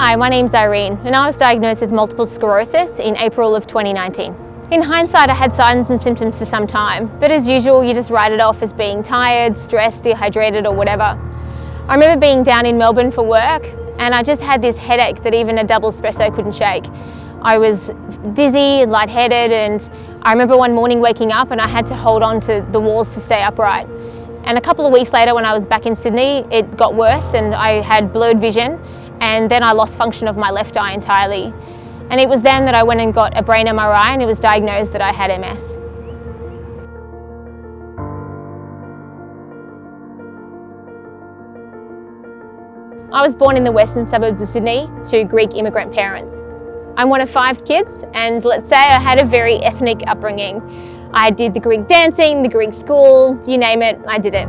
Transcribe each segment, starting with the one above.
Hi, my name's Irene and I was diagnosed with multiple sclerosis in April of 2019. In hindsight, I had signs and symptoms for some time, but as usual, you just write it off as being tired, stressed, dehydrated or whatever. I remember being down in Melbourne for work and I just had this headache that even a double espresso couldn't shake. I was dizzy and lightheaded, and I remember one morning waking up and I had to hold on to the walls to stay upright. And a couple of weeks later, when I was back in Sydney, it got worse and I had blurred vision, and then I lost function of my left eye entirely. And it was then that I went and got a brain MRI and it was diagnosed that I had MS. I was born in the western suburbs of Sydney to Greek immigrant parents. I'm one of 5 kids, and let's say I had a very ethnic upbringing. I did the Greek dancing, the Greek school, you name it, I did it.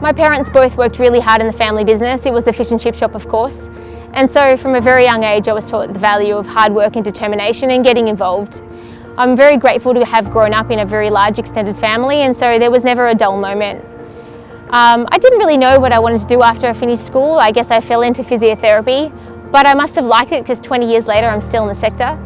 My parents both worked really hard in the family business. It was a fish and chip shop, of course. And so from a very young age, I was taught the value of hard work and determination and getting involved. I'm very grateful to have grown up in a very large extended family, and so there was never a dull moment. I didn't really know what I wanted to do after I finished school. I guess I fell into physiotherapy, but I must have liked it because 20 years later I'm still in the sector.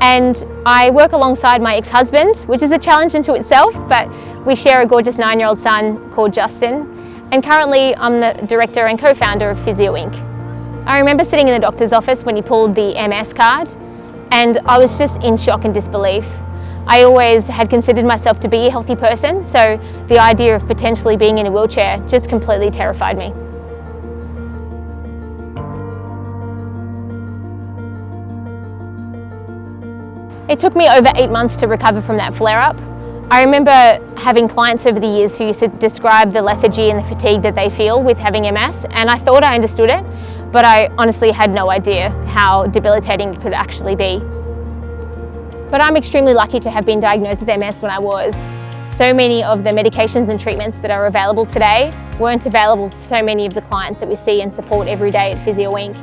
And I work alongside my ex-husband, which is a challenge unto itself, but we share a gorgeous 9-year-old son called Justin. And currently I'm the director and co-founder of Physio Inq. I remember sitting in the doctor's office when he pulled the MS card, and I was just in shock and disbelief. I always had considered myself to be a healthy person, so the idea of potentially being in a wheelchair just completely terrified me. It took me over 8 months to recover from that flare-up. I remember having clients over the years who used to describe the lethargy and the fatigue that they feel with having MS, and I thought I understood it, but I honestly had no idea how debilitating it could actually be. But I'm extremely lucky to have been diagnosed with MS when I was. So many of the medications and treatments that are available today weren't available to so many of the clients that we see and support every day at Physio Inq.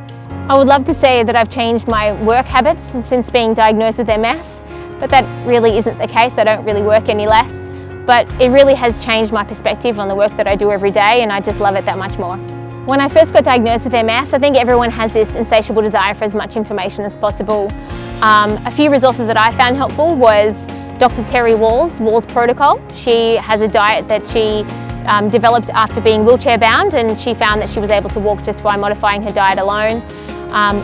I would love to say that I've changed my work habits since being diagnosed with MS, but that really isn't the case. I don't really work any less, but it really has changed my perspective on the work that I do every day, and I just love it that much more. When I first got diagnosed with MS, I think everyone has this insatiable desire for as much information as possible. A few resources that I found helpful was Dr. Terry Wall's protocol. She has a diet that she developed after being wheelchair bound, and she found that she was able to walk just by modifying her diet alone.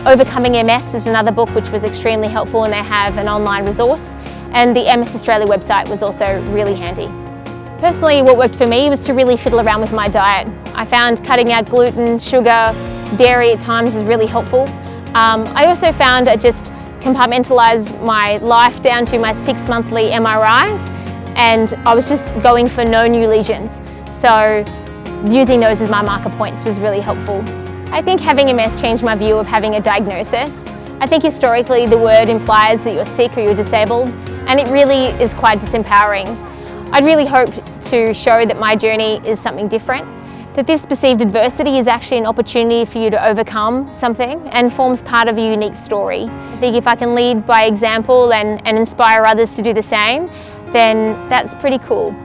Overcoming MS is another book which was extremely helpful, and they have an online resource. And the MS Australia website was also really handy. Personally, what worked for me was to really fiddle around with my diet. I found cutting out gluten, sugar, dairy at times was really helpful. I also found I just compartmentalised my life down to my 6 monthly MRIs, and I was just going for no new lesions. So using those as my marker points was really helpful. I think having MS changed my view of having a diagnosis. I think historically the word implies that you're sick or you're disabled, and it really is quite disempowering. I'd really hope to show that my journey is something different, that this perceived adversity is actually an opportunity for you to overcome something and forms part of a unique story. I think if I can lead by example and inspire others to do the same, then that's pretty cool.